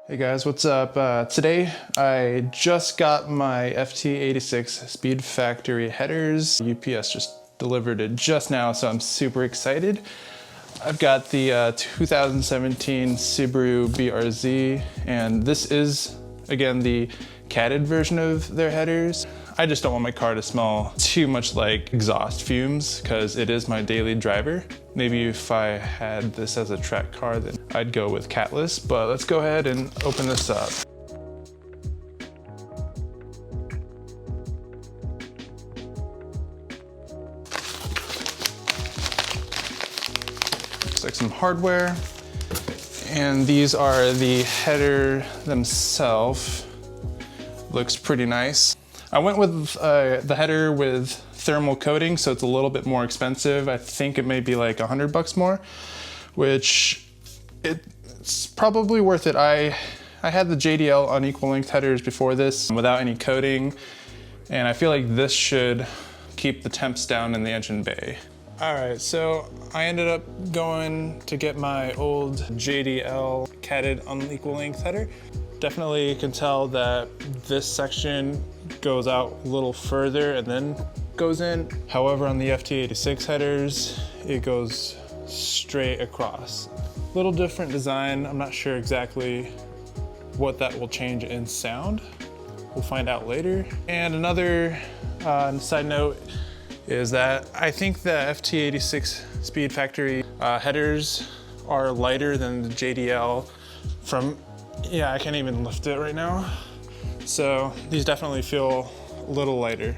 Hey guys, what's up? Today I just got my FT86SpeedFactory headers. UPS just delivered it just now, so I'm super excited. I've got the 2017 Subaru BRZ, and this is, again, the catted version of their headers. I just don't want my car to smell too much like exhaust fumes because it is my daily driver. Maybe if I had this as a track car, then I'd go with catless, but let's go ahead and open this up. Looks like some hardware. And these are the header themselves. Looks pretty nice. I went with the header with thermal coating, so it's a little bit more expensive. I think it may be like $100 more, which it's probably worth it. I had the JDL unequal length headers before this without any coating, and I feel like this should keep the temps down in the engine bay. All right, so I ended up going to get my old JDL catted unequal length header. Definitely can tell that this section goes out a little further and then goes in. However, on the FT86 headers, it goes straight across. Little different design. I'm not sure exactly what that will change in sound. We'll find out later. And another side note is that I think the FT86 SpeedFactory headers are lighter than the JDL from, yeah, I can't even lift it right now. So these definitely feel a little lighter.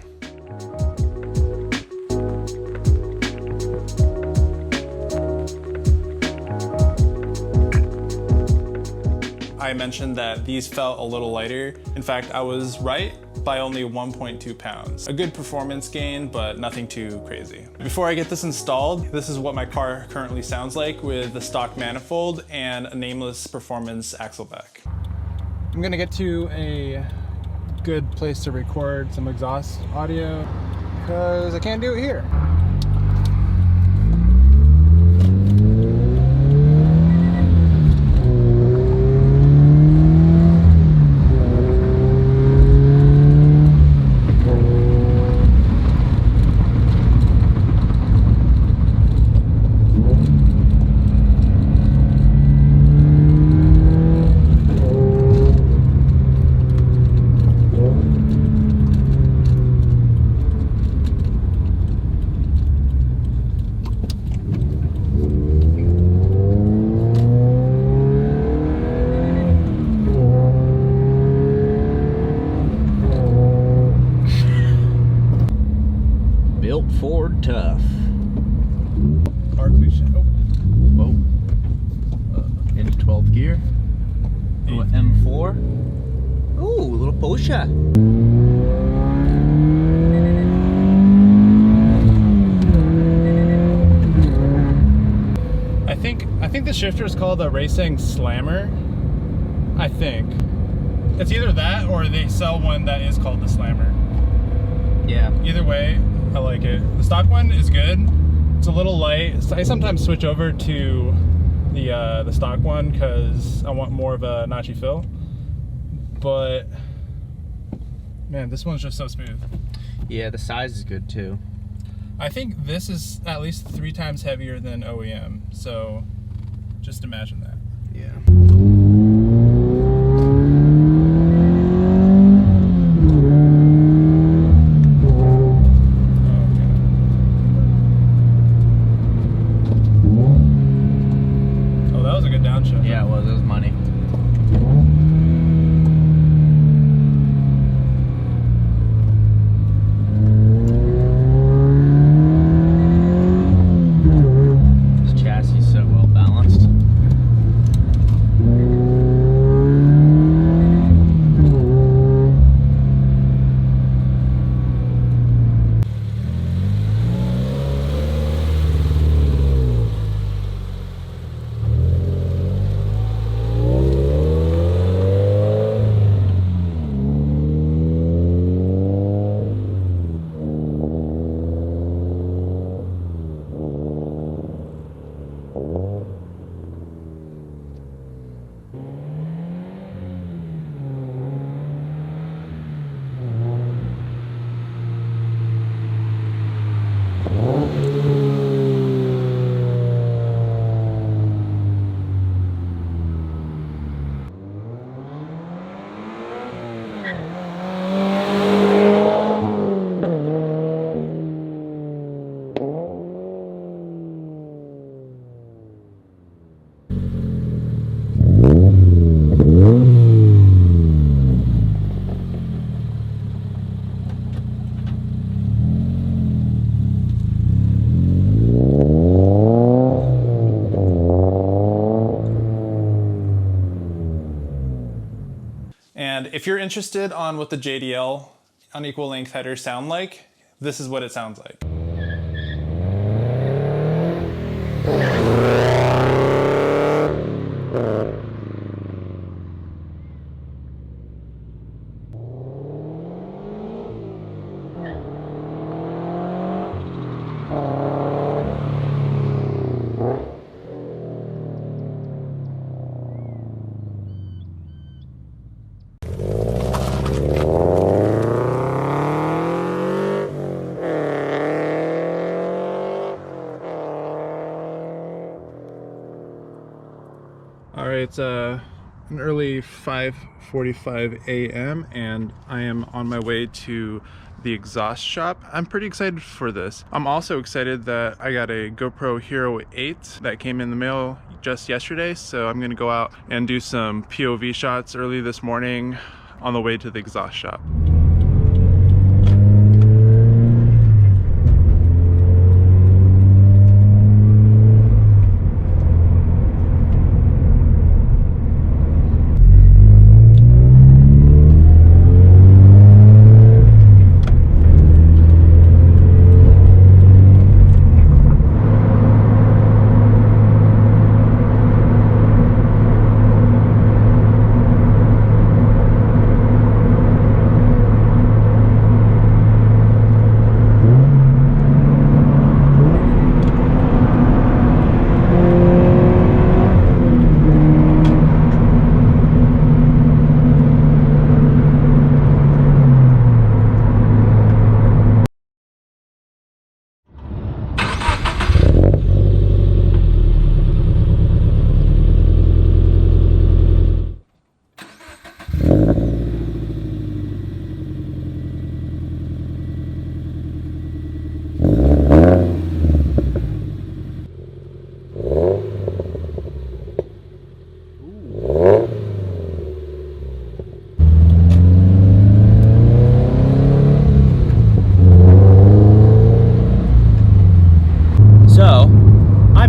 I mentioned that these felt a little lighter. In fact, I was right by only 1.2 pounds. A good performance gain, but nothing too crazy. Before I get this installed, this is what my car currently sounds like with the stock manifold and a nameless performance axle back. I'm gonna get to a good place to record some exhaust audio because I can't do it here. Ford tough. Hardly show. Whoa. Into 12th gear. Little M4. Ooh, little Porsche. I think the shifter is called a racing slammer. I think. It's either that or they sell one that is called the slammer. Yeah. Either way, I like it. The stock one is good. It's a little light. I sometimes switch over to the stock one because I want more of a notchy fill. But man, this one's just so smooth. Yeah, the size is good too. I think this is at least 3 times heavier than OEM. So just imagine that. Yeah. Yeah, it was money. This chassis is so well balanced. And if you're interested on what the JDL unequal length headers sound like, this is what it sounds like. Alright, it's an early 5:45 a.m. and I am on my way to the exhaust shop. I'm pretty excited for this. I'm also excited that I got a GoPro Hero 8 that came in the mail just yesterday, so I'm gonna go out and do some POV shots early this morning on the way to the exhaust shop.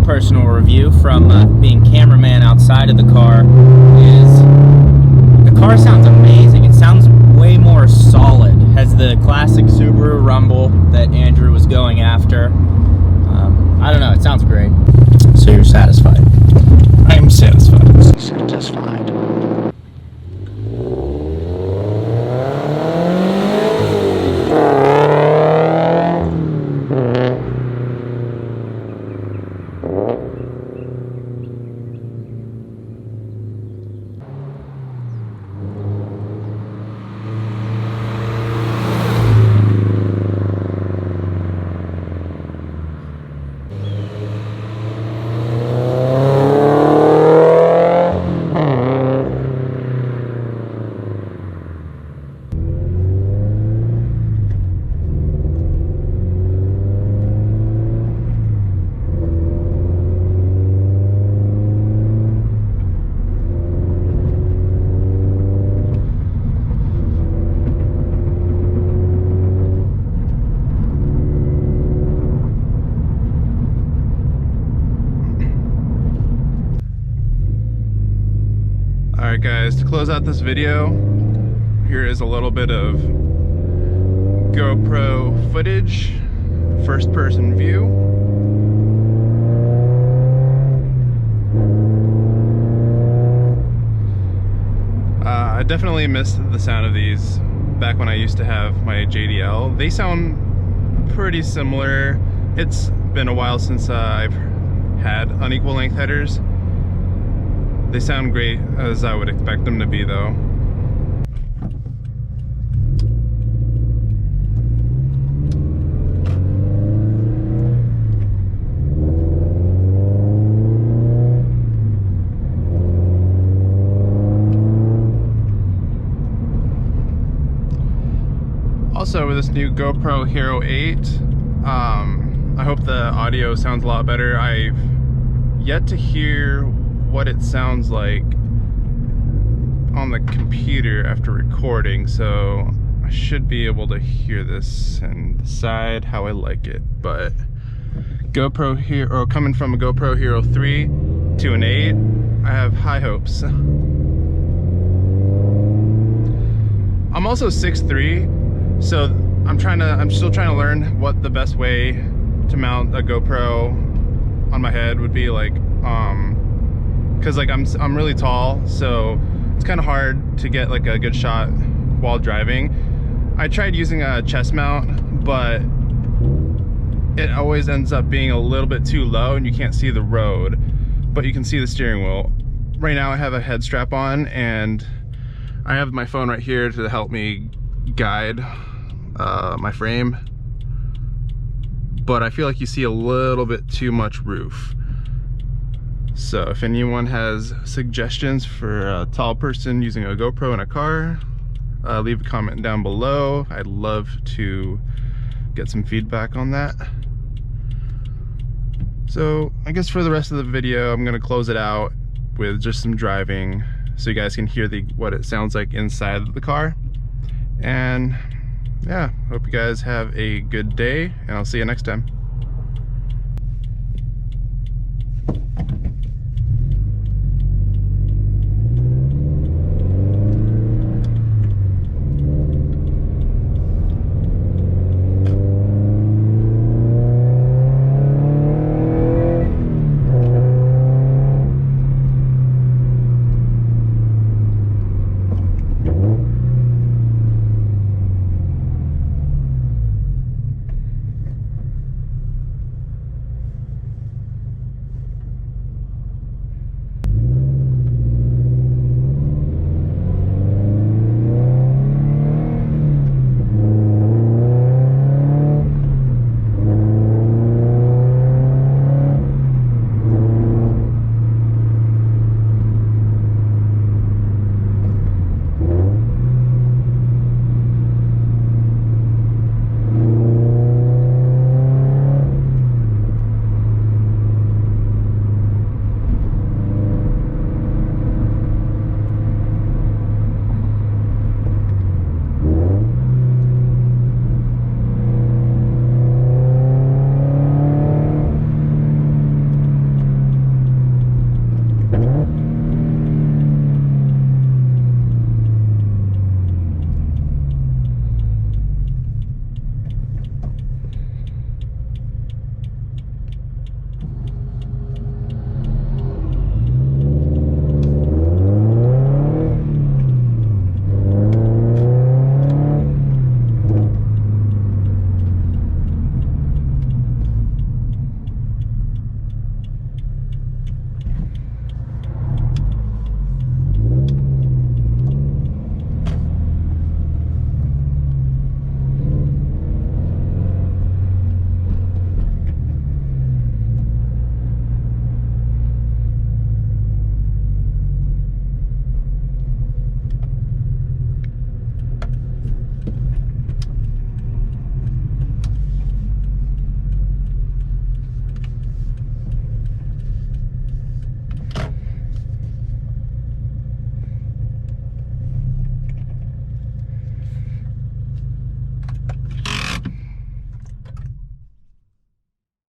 Personal review from being cameraman outside of the car is the car sounds amazing. It sounds way more solid. Has the classic Subaru rumble that Andrew was going after. I don't know, it sounds great. So you're satisfied? I am satisfied. Satisfied. Alright guys, to close out this video, here is a little bit of GoPro footage, first person view. I definitely missed the sound of these back when I used to have my JDL. They sound pretty similar. It's been a while since I've had unequal length headers. They sound great as I would expect them to be though. Also with this new GoPro Hero 8, I hope the audio sounds a lot better. I've yet to hear what it sounds like on the computer after recording, so I should be able to hear this and decide how I like it. But GoPro Hero, coming from a GoPro Hero 3 to an 8, I have high hopes. also 6'3", so I'm still trying to learn what the best way to mount a GoPro on my head would be, like, because like I'm really tall, so it's kind of hard to get like a good shot while driving. I tried using a chest mount, but it always ends up being a little bit too low and you can't see the road, but you can see the steering wheel. Right now I have a head strap on and I have my phone right here to help me guide my frame, but I feel like you see a little bit too much roof. So if anyone has suggestions for a tall person using a GoPro in a car, leave a comment down below. I'd love to get some feedback on that. So I guess for the rest of the video, I'm gonna close it out with just some driving so you guys can hear what it sounds like inside the car. And yeah, hope you guys have a good day, and I'll see you next time.